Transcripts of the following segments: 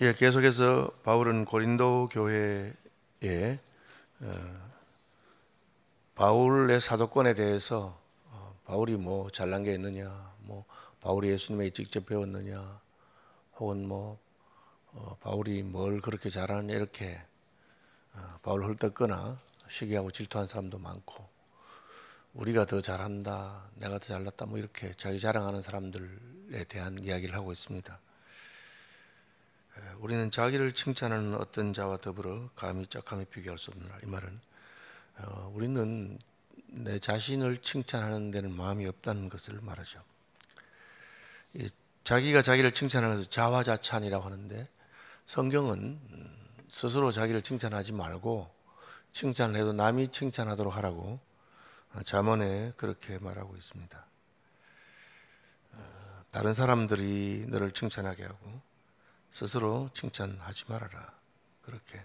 예, 계속해서 바울은 고린도 교회에 바울의 사도권에 대해서 바울이 뭐 잘난 게 있느냐, 뭐 바울이 예수님에 직접 배웠느냐, 혹은 뭐 바울이 뭘 그렇게 잘하느냐 이렇게 바울 헐뜯거나 시기하고 질투한 사람도 많고, 우리가 더 잘한다, 내가 더 잘났다, 뭐 이렇게 자기 자랑하는 사람들에 대한 이야기를 하고 있습니다. 우리는 자기를 칭찬하는 어떤 자와 더불어 감히 짝감히 비교할 수 없느라. 이 말은 우리는 내 자신을 칭찬하는 데는 마음이 없다는 것을 말하죠. 자기가 자기를 칭찬하는 것을 자화자찬이라고 하는데, 성경은 스스로 자기를 칭찬하지 말고 칭찬을 해도 남이 칭찬하도록 하라고 잠언에 그렇게 말하고 있습니다. 다른 사람들이 너를 칭찬하게 하고 스스로 칭찬하지 말아라, 그렇게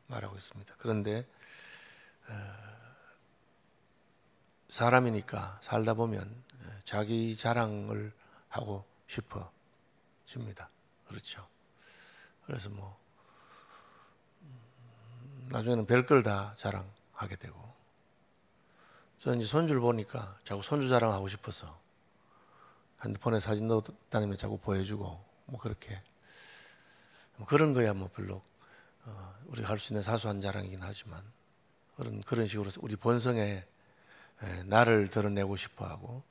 말하고 있습니다. 그런데 사람이니까 살다 보면 자기 자랑을 하고 싶어집니다. 그렇죠. 그래서 뭐 나중에는 별걸 다 자랑하게 되고, 저는 이제 손주를 보니까 자꾸 손주 자랑하고 싶어서 핸드폰에 사진 넣어 다니면 자꾸 보여주고, 뭐 그렇게 뭐 그런 거야 뭐 별로 우리가 할 수 있는 사소한 자랑이긴 하지만, 그런 식으로 우리 본성에 나를 드러내고 싶어하고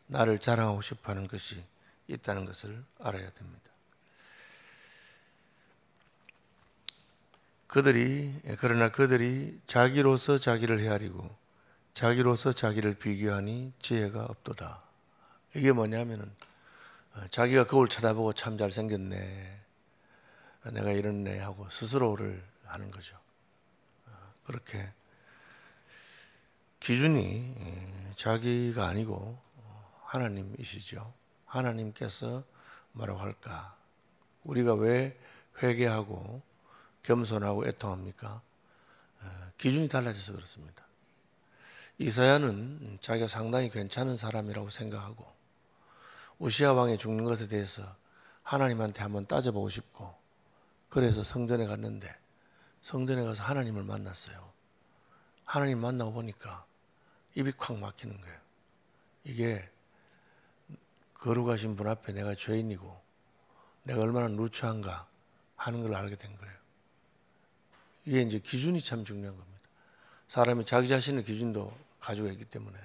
나를 자랑하고 싶어하는 것이 있다는 것을 알아야 됩니다. 그러나 그들이 자기로서 자기를 헤아리고 자기로서 자기를 비교하니 지혜가 없도다. 이게 뭐냐면은 자기가 거울 쳐다보고 참 잘생겼네, 내가 이렇네 하고 스스로를 하는 거죠. 그렇게 기준이 자기가 아니고 하나님이시죠. 하나님께서 뭐라고 할까? 우리가 왜 회개하고 겸손하고 애통합니까? 기준이 달라져서 그렇습니다. 이사야는 자기가 상당히 괜찮은 사람이라고 생각하고 우시아 왕이 죽는 것에 대해서 하나님한테 한번 따져보고 싶고, 그래서 성전에 갔는데 성전에 가서 하나님을 만났어요. 하나님 만나고 보니까 입이 콱 막히는 거예요. 이게 거룩하신 분 앞에 내가 죄인이고 내가 얼마나 누추한가 하는 걸 알게 된 거예요. 이게 이제 기준이 참 중요한 겁니다. 사람이 자기 자신의 기준도 가지고 있기 때문에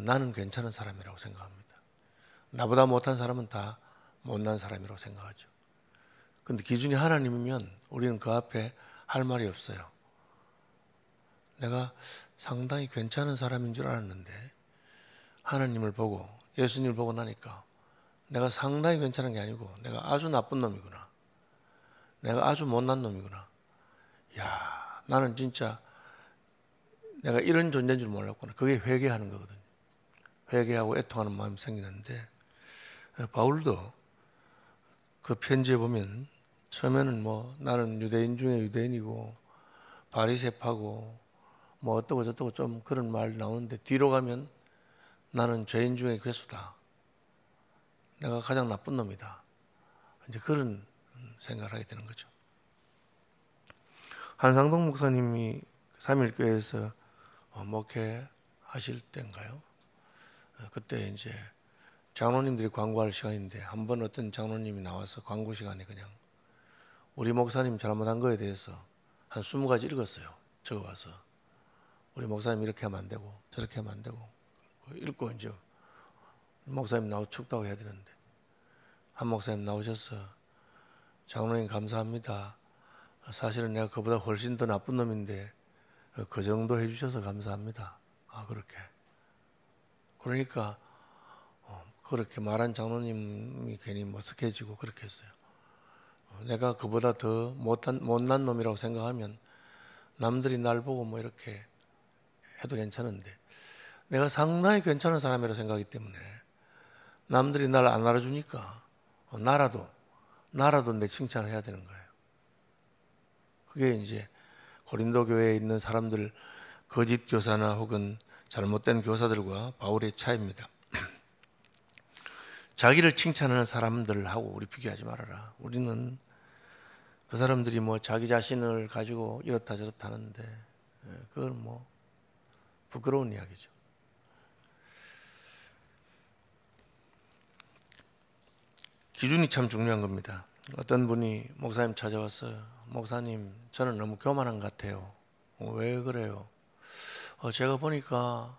나는 괜찮은 사람이라고 생각합니다. 나보다 못한 사람은 다 못난 사람이라고 생각하죠. 그런데 기준이 하나님이면 우리는 그 앞에 할 말이 없어요. 내가 상당히 괜찮은 사람인 줄 알았는데 하나님을 보고 예수님을 보고 나니까 내가 상당히 괜찮은 게 아니고 내가 아주 나쁜 놈이구나, 내가 아주 못난 놈이구나, 야, 나는 진짜 내가 이런 존재인 줄 몰랐구나. 그게 회개하는 거거든요. 회개하고 애통하는 마음이 생기는데, 바울도 그 편지에 보면 처음에는 뭐 나는 유대인 중에 유대인이고 바리새파고 뭐 어떠고 저떠고 좀 그런 말 나오는데, 뒤로 가면 나는 죄인 중에 괴수다, 내가 가장 나쁜 놈이다, 이제 그런 생각을 하게 되는 거죠. 한상동 목사님이 삼일교회에서 목회하실 때인가요? 그때 이제 장로님들이 광고할 시간인데 한 번 어떤 장로님이 나와서 광고 시간에 그냥 우리 목사님 잘못한 거에 대해서 한 20가지 읽었어요. 적어와서 우리 목사님 이렇게 하면 안 되고 저렇게 하면 안 되고 읽고, 이제 목사님 나오 축도하고 해야 되는데 한 목사님 나오셔서 장로님 감사합니다, 사실은 내가 그보다 훨씬 더 나쁜 놈인데 그 정도 해주셔서 감사합니다. 그렇게. 그러니까 그렇게 말한 장로님이 괜히 머쓱해지고 그렇게 했어요. 내가 그보다 더 못난 놈이라고 생각하면 남들이 날 보고 뭐 이렇게 해도 괜찮은데, 내가 상당히 괜찮은 사람이라고 생각하기 때문에 남들이 날 안 알아주니까 나라도 내 칭찬을 해야 되는 거예요. 그게 이제 고린도 교회에 있는 사람들, 거짓 교사나 혹은 잘못된 교사들과 바울의 차이입니다. 자기를 칭찬하는 사람들하고 우리 비교하지 말아라. 우리는 그 사람들이 뭐 자기 자신을 가지고 이렇다 저렇다 하는데 그건 뭐 부끄러운 이야기죠. 기준이 참 중요한 겁니다. 어떤 분이 목사님 찾아왔어요. 목사님, 저는 너무 교만한 것 같아요. 왜 그래요? 제가 보니까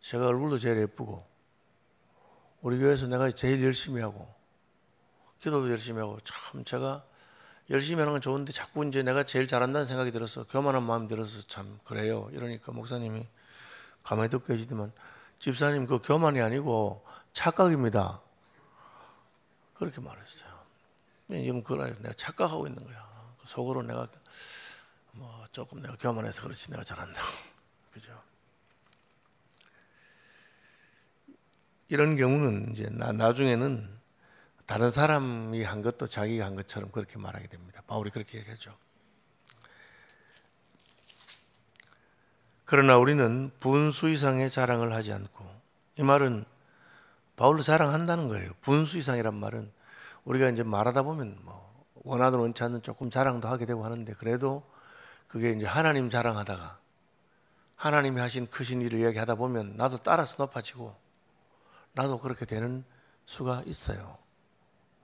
제가 얼굴도 제일 예쁘고 우리 교회에서 내가 제일 열심히 하고 기도도 열심히 하고 참 제가 열심히 하는 건 좋은데 자꾸 이제 내가 제일 잘한다는 생각이 들어서 교만한 마음이 들어서 참 그래요. 이러니까 목사님이 가만히 듣고 계시더만 집사님 그 교만이 아니고 착각입니다. 그렇게 말했어요. 지금 그래 내가 착각하고 있는 거야. 속으로 내가 뭐 조금 내가 교만해서 그렇지 내가 잘한다고. 그죠? 이런 경우는 이제 나중에는 다른 사람이 한 것도 자기가 한 것처럼 그렇게 말하게 됩니다. 바울이 그렇게 얘기하죠. 그러나 우리는 분수 이상의 자랑을 하지 않고, 이 말은 바울도 자랑한다는 거예요. 분수 이상이란 말은 우리가 이제 말하다 보면 뭐 원하든 원치 않는 조금 자랑도 하게 되고 하는데 그래도 그게 이제 하나님 자랑하다가 하나님이 하신 크신 일을 이야기하다 보면 나도 따라서 높아지고 나도 그렇게 되는 수가 있어요.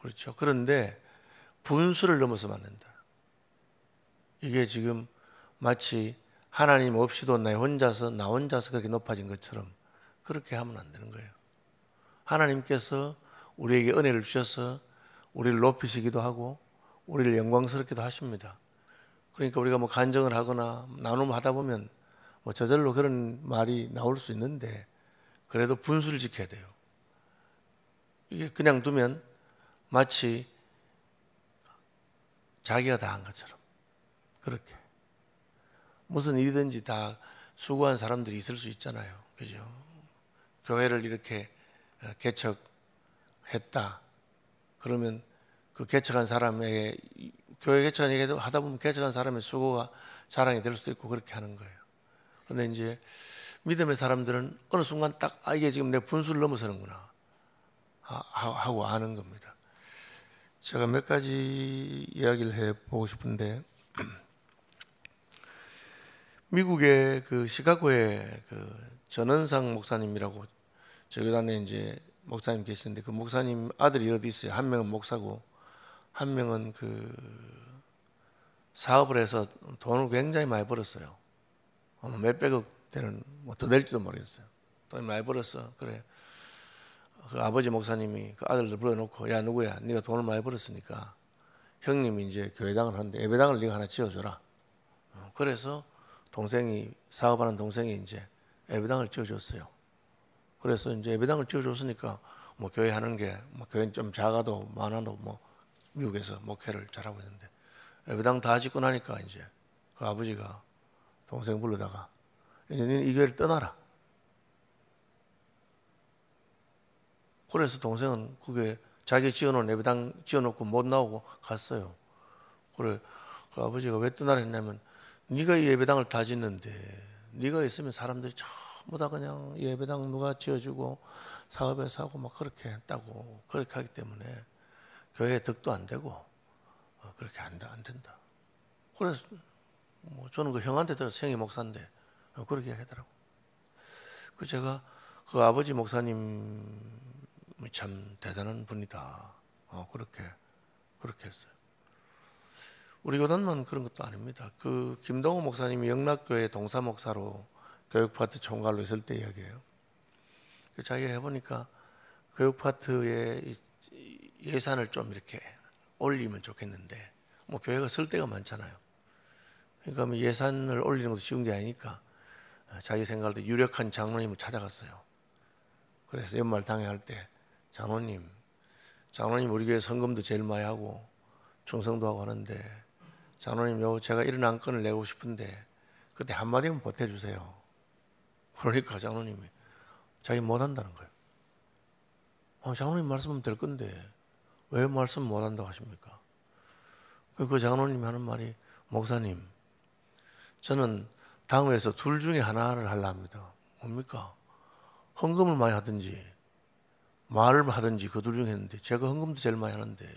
그렇죠. 그런데 분수를 넘어서면 안 된다. 이게 지금 마치 하나님 없이도 나 혼자서 그렇게 높아진 것처럼 그렇게 하면 안 되는 거예요. 하나님께서 우리에게 은혜를 주셔서 우리를 높이시기도 하고 우리를 영광스럽기도 하십니다. 그러니까 우리가 뭐 간증을 하거나 나눔을 하다 보면 뭐 저절로 그런 말이 나올 수 있는데 그래도 분수를 지켜야 돼요. 이게 그냥 두면 마치 자기가 다 한 것처럼 그렇게 무슨 일이든지 다 수고한 사람들이 있을 수 있잖아요. 그죠? 교회를 이렇게 개척했다. 그러면 그 개척한 사람의 교회 개척을 하다 보면 개척한 사람의 수고가 자랑이 될 수도 있고 그렇게 하는 거예요. 그런데 이제 믿음의 사람들은 어느 순간 딱 이게 지금 내 분수를 넘어서는구나 하고 아는 겁니다. 제가 몇 가지 이야기를 해보고 싶은데 미국의 그 시카고의 그 전원상 목사님이라고 저희 교단에 이제 목사님 계시는데 그 목사님 아들이 어디 있어요. 한 명은 목사고 한 명은 그 사업을 해서 돈을 굉장히 많이 벌었어요. 몇백억 되는 뭐 더 될지도 모르겠어요. 돈 많이 벌었어. 그래. 그 아버지 목사님이 그 아들들 불러놓고 야 누구야 네가 돈을 많이 벌었으니까 형님이 이제 교회당을 하는데 예배당을 네가 하나 지어줘라. 그래서 동생이 사업하는 동생이 이제 예배당을 지어줬어요. 그래서 이제 예배당을 지어줬으니까 뭐 교회 하는 게 뭐 교회는 좀 작아도 많아도 뭐 미국에서 목회를 잘하고 있는데 예배당 다 짓고 나니까 이제 그 아버지가 동생 불러다가 이제 너는 이 교회를 떠나라. 그래서 동생은 그게 자기 지어놓은 예배당 지어놓고 못 나오고 갔어요. 그래 그 아버지가 왜 떠나라 했냐면 네가 이 예배당을 다 짓는데 네가 있으면 사람들이 전부 다 그냥 예배당 누가 지어주고 사업에서 하고 막 그렇게 했다고 그렇게 하기 때문에 교회에 덕도 안 되고 그렇게 안 된다. 그래서 뭐 저는 그 형한테 들어서 형이 목사인데 그렇게 하더라고. 그 제가 그 아버지 목사님 참 대단한 분이다. 그렇게 했어요. 우리 교단만 그런 것도 아닙니다. 그 김동호 목사님이 영락교회 동사 목사로 교육 파트 총괄로 있을 때 이야기예요. 자기가 해보니까 교육 파트의 예산을 좀 이렇게 올리면 좋겠는데 뭐 교회가 쓸 데가 많잖아요. 그러니까 뭐 예산을 올리는 것도 쉬운 게 아니니까 자기 생각할 때 유력한 장로님을 찾아갔어요. 그래서 연말 당회할 때 장로님 우리 교회 헌금도 제일 많이 하고 충성도 하고 하는데 장로님 요 제가 이런 안건을 내고 싶은데 그때 한마디만 보태주세요. 그러니까 장로님이 자기 못한다는 거예요. 장로님 말씀하면 될 건데 왜 말씀 못한다고 하십니까? 그 장로님이 하는 말이 목사님 저는 당회에서 둘 중에 하나를 하려 합니다. 뭡니까? 헌금을 많이 하든지 말을 하든지 그 둘 중에 했는데 제가 헌금도 제일 많이 하는데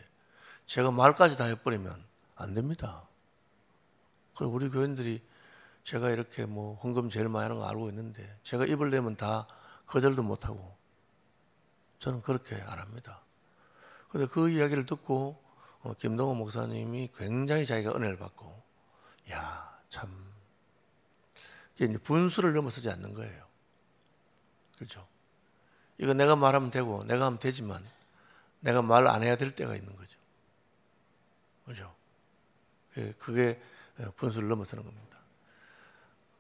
제가 말까지 다 해버리면 안 됩니다. 그리고 우리 교인들이 제가 이렇게 뭐 헌금 제일 많이 하는 거 알고 있는데 제가 입을 내면 다 거절도 못하고 저는 그렇게 안 합니다. 그런데 그 이야기를 듣고 김동호 목사님이 굉장히 자기가 은혜를 받고 야, 참 이제 분수를 넘어서지 않는 거예요. 그렇죠? 이거 내가 말하면 되고 내가 하면 되지만 내가 말 안 해야 될 때가 있는 거죠. 그렇죠? 그게 분수를 넘어서는 겁니다.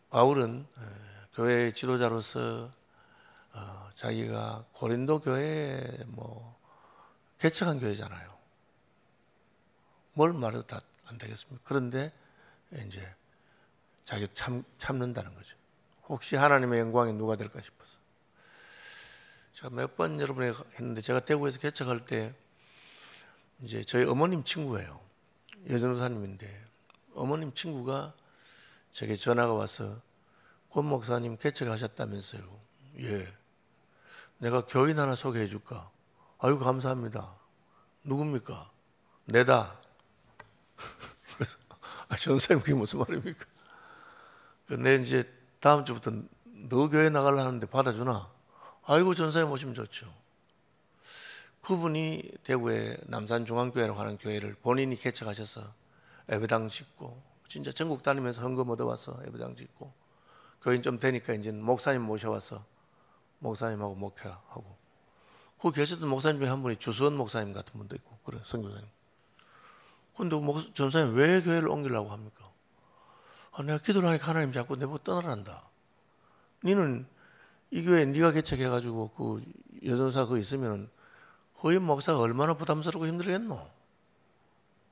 바울은 교회 지도자로서 자기가 고린도 교회에 뭐 개척한 교회잖아요. 뭘 말해도 다 안 되겠습니까? 그런데 이제 자기 참는다는 거죠. 혹시 하나님의 영광이 누가 될까 싶어서. 제가 몇 번 여러분에게 했는데 제가 대구에서 개척할 때 이제 저희 어머님 친구예요. 여전도사님인데 어머님 친구가 제게 전화가 와서 권 목사님 개척하셨다면서요. 예. 내가 교인 하나 소개해 줄까? 아유 감사합니다. 누굽니까? 내다. 그래서 전사님 그게 무슨 말입니까? 내 이제 다음 주부터 너 교회 나가려 하는데 받아주나? 아이고 전사님 오시면 좋죠. 그분이 대구의 남산중앙교회라고 하는 교회를 본인이 개척하셔서 예배당 짓고 진짜 전국 다니면서 헌금 얻어와서 예배당 짓고 교인 좀 되니까 이제 목사님 모셔와서 목사님하고 목회하고 그 계셨던 목사님 중에 한 분이 주수원 목사님 같은 분도 있고 그래 선교사님. 그런데 전사님 왜 교회를 옮기려고 합니까? 내가 기도를 하니까 하나님 자꾸 내보고 떠나란다. 니는 이 교회 네가 개척해가지고 그 여전사 그 있으면 후임 목사가 얼마나 부담스럽고 힘들겠노?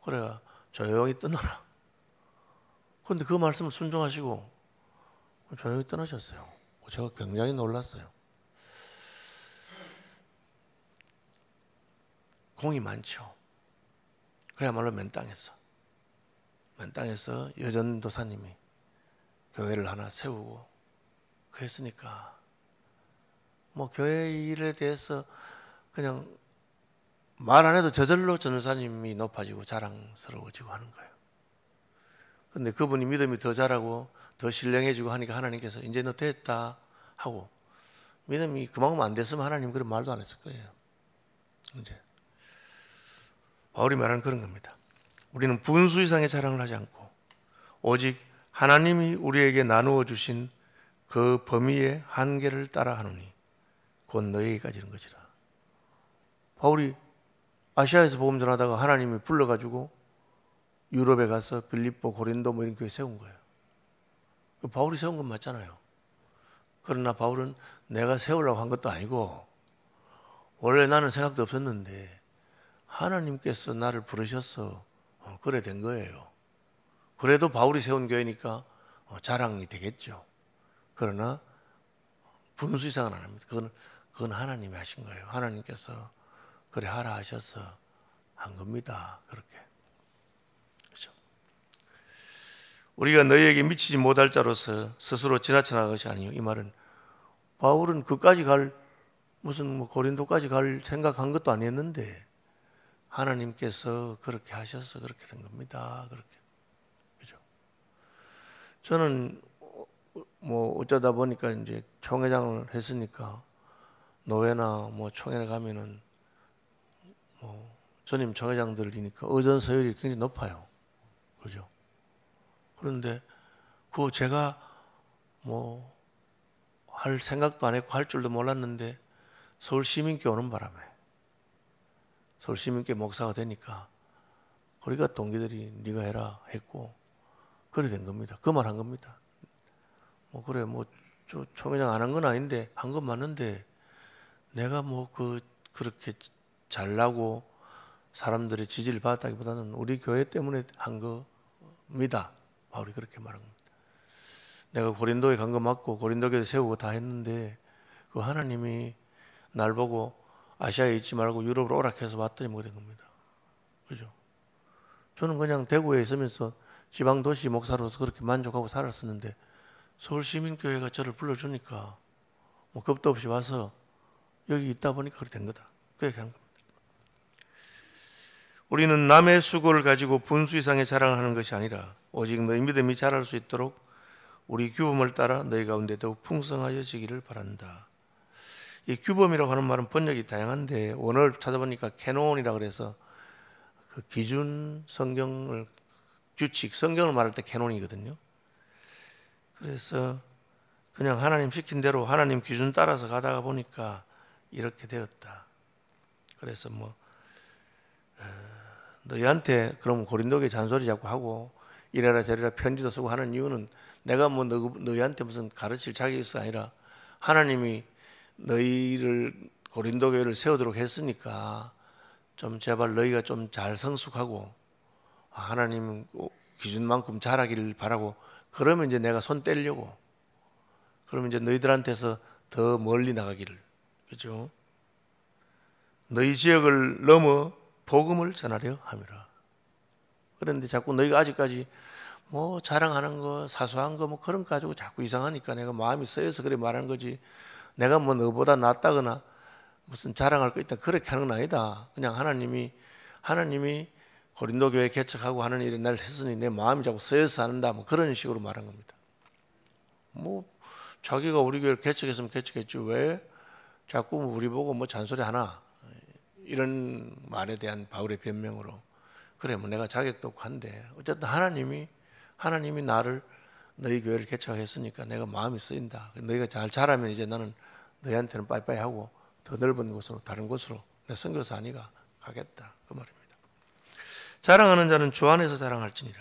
그래가 조용히 떠나라. 그런데 그 말씀을 순종하시고 조용히 떠나셨어요. 제가 굉장히 놀랐어요. 공이 많죠. 그야말로 맨 땅에서 여전도사님이 교회를 하나 세우고 그랬으니까 뭐 교회 일에 대해서 그냥 말 안 해도 저절로 전도사님이 높아지고 자랑스러워지고 하는 거예요. 그런데 그분이 믿음이 더 자라고 더 신령해지고 하니까 하나님께서 이제 너 됐다 하고 믿음이 그만큼 안 됐으면 하나님 그런 말도 안 했을 거예요. 이제 바울이 말하는 그런 겁니다. 우리는 분수 이상의 자랑을 하지 않고 오직 하나님이 우리에게 나누어 주신 그 범위의 한계를 따라 하노니 곧 너희에게 이른 것이라. 바울이 아시아에서 복음 전하다가 하나님이 불러가지고 유럽에 가서 빌립보, 고린도 뭐 이런 교회 세운 거예요. 바울이 세운 건 맞잖아요. 그러나 바울은 내가 세우려고 한 것도 아니고 원래 나는 생각도 없었는데 하나님께서 나를 부르셔서 그래 된 거예요. 그래도 바울이 세운 교회니까 자랑이 되겠죠. 그러나 분수 이상은 안 합니다. 그건 하나님이 하신 거예요. 하나님께서 그래 하라 하셔서 한 겁니다. 그렇게. 그렇죠? 우리가 너희에게 미치지 못할 자로서 스스로 지나쳐 나간 것이 아니요. 이 말은 바울은 그까지 갈 무슨 뭐 고린도까지 갈 생각한 것도 아니었는데 하나님께서 그렇게 하셔서 그렇게 된 겁니다. 그렇게. 그죠? 저는 뭐 어쩌다 보니까 이제 총회장을 했으니까 노회나 뭐 총회를 가면은 뭐 전임 총회장들이니까 의전 서열이 굉장히 높아요. 그죠? 그런데 그거 제가 뭐 할 생각도 안 했고 할 줄도 몰랐는데 서울 시민께 오는 바람에 서울 시민께 목사가 되니까 우리가 동기들이 네가 해라 했고 그래 된 겁니다. 그 말 한 겁니다. 뭐 그래 뭐 저 총회장 안 한 건 아닌데 한 건 맞는데 내가 뭐 그렇게 잘나고 사람들의 지지를 받았다기보다는 우리 교회 때문에 한 겁니다. 바울이 그렇게 말한 겁니다. 내가 고린도에 간 거 맞고 고린도 교회 세우고 다 했는데 그 하나님이 날 보고 아시아에 있지 말고 유럽으로 오라 해서 왔더니 뭐 된 겁니다. 그죠? 저는 그냥 대구에 있으면서 지방 도시 목사로서 그렇게 만족하고 살았었는데 서울시민교회가 저를 불러주니까 뭐 겁도 없이 와서 여기 있다 보니까 그렇게 된 거다. 그렇게 하는 겁니다. 우리는 남의 수고를 가지고 분수 이상의 자랑을 하는 것이 아니라 오직 너희 믿음이 자랄 수 있도록 우리 규범을 따라 너희 가운데 더욱 풍성하여지기를 바란다. 이 규범이라고 하는 말은 번역이 다양한데 원어를 찾아보니까 캐논이라고 그래서 그 기준 성경을 규칙 성경을 말할 때 캐논이거든요. 그래서 그냥 하나님 시킨 대로 하나님 기준 따라서 가다가 보니까 이렇게 되었다. 그래서 뭐 너희한테 그럼 고린도교회 잔소리 자꾸 하고 이래라 저래라 편지도 쓰고 하는 이유는 내가 뭐 너희한테 무슨 가르칠 자격이 있어 아니라 하나님이 너희를 고린도교회를 세우도록 했으니까 좀 제발 너희가 좀 잘 성숙하고 하나님 기준만큼 자라기를 바라고 그러면 이제 내가 손 떼려고 그러면 이제 너희들한테서 더 멀리 나가기를 그렇죠? 너희 지역을 넘어 복음을 전하려 함이라. 그런데 자꾸 너희가 아직까지 뭐 자랑하는 거 사소한 거 뭐 그런 거 가지고 자꾸 이상하니까 내가 마음이 쓰여서 그래 말하는 거지 내가 뭐 너보다 낫다거나 무슨 자랑할 거 있다 그렇게 하는 건 아니다. 그냥 하나님이 고린도 교회 개척하고 하는 일을 날 했으니 내 마음이 자꾸 쓰여서 한다 뭐 그런 식으로 말한 겁니다. 뭐 자기가 우리 교회를 개척했으면 개척했지 왜 자꾸 우리 보고 뭐 잔소리 하나 이런 말에 대한 바울의 변명으로 그래 뭐 내가 자격도 없고 한데 어쨌든 하나님이 나를 너희 교회를 개척했으니까 내가 마음이 쓰인다. 너희가 잘 자라면 이제 나는 너희한테는 빠이빠이 하고 더 넓은 곳으로 다른 곳으로 내 선교사 아니가 가겠다 그 말입니다. 자랑하는 자는 주 안에서 자랑할지니라.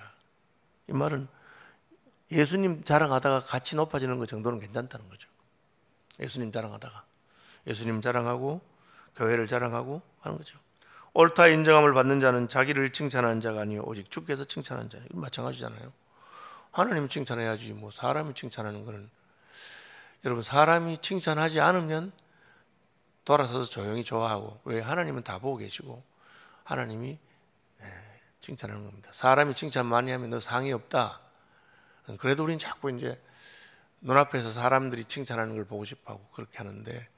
이 말은 예수님 자랑하다가 같이 높아지는 것 정도는 괜찮다는 거죠. 예수님 자랑하고 교회를 자랑하고 하는 거죠. 옳다 인정함을 받는 자는 자기를 칭찬하는 자가 아니요 오직 주께서 칭찬하는 자예요. 이건 마찬가지잖아요. 하나님이 칭찬해야지 뭐 사람이 칭찬하는 거는 여러분 사람이 칭찬하지 않으면 돌아서서 조용히 좋아하고 왜 하나님은 다 보고 계시고 하나님이 칭찬하는 겁니다. 사람이 칭찬 많이 하면 너 상이 없다. 그래도 우리는 자꾸 이제 눈앞에서 사람들이 칭찬하는 걸 보고 싶어하고 그렇게 하는데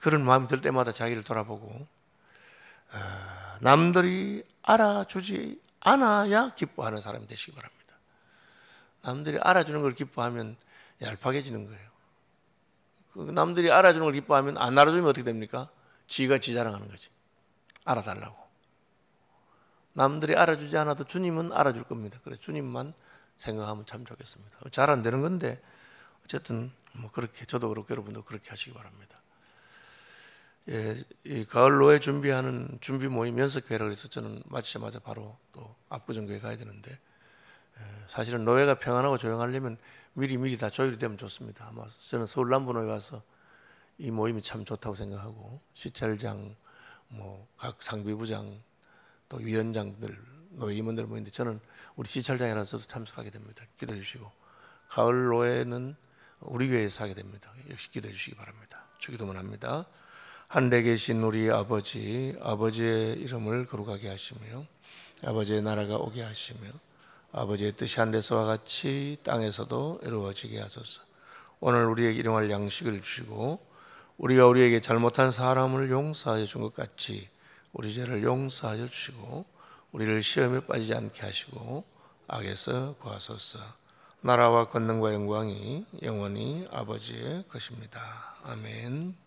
그런 마음이 들 때마다 자기를 돌아보고 남들이 알아주지 않아야 기뻐하는 사람이 되시기 바랍니다. 남들이 알아주는 걸 기뻐하면 얄팍해지는 거예요. 남들이 알아주는 걸 기뻐하면 안 알아주면 어떻게 됩니까? 지가 지 자랑하는 거지. 알아달라고. 남들이 알아주지 않아도 주님은 알아줄 겁니다. 그래서 주님만 생각하면 참 좋겠습니다. 잘 안 되는 건데 어쨌든 뭐 그렇게 저도 그렇고 여러분도 그렇게 하시기 바랍니다. 이 가을 노예 준비하는 준비 모임 연석회라고 해서 저는 마치자마자 바로 또 압구정교회 가야 되는데 사실은 노예가 평안하고 조용하려면 미리 다 조율이 되면 좋습니다. 아마 저는 서울 남부노예 가서 이 모임이 참 좋다고 생각하고 시찰장, 뭐 각 상비부장, 또 위원장들, 노예 임원들 모이는데 저는 우리 시찰장이라서 참석하게 됩니다. 기도해 주시고 가을 노예는 우리 교회에서 하게 됩니다. 역시 기도해 주시기 바랍니다. 주기도만 합니다. 하늘에 계신 우리 아버지, 아버지의 이름을 거룩하게 하시며 아버지의 나라가 오게 하시며 아버지의 뜻이 하늘에서와 같이 땅에서도 이루어지게 하소서. 오늘 우리에게 일용할 양식을 주시고 우리가 우리에게 잘못한 사람을 용서하여 준 것 같이 우리 죄를 용서하여 주시고 우리를 시험에 빠지지 않게 하시고 악에서 구하소서. 나라와 권능과 영광이 영원히 아버지의 것입니다. 아멘.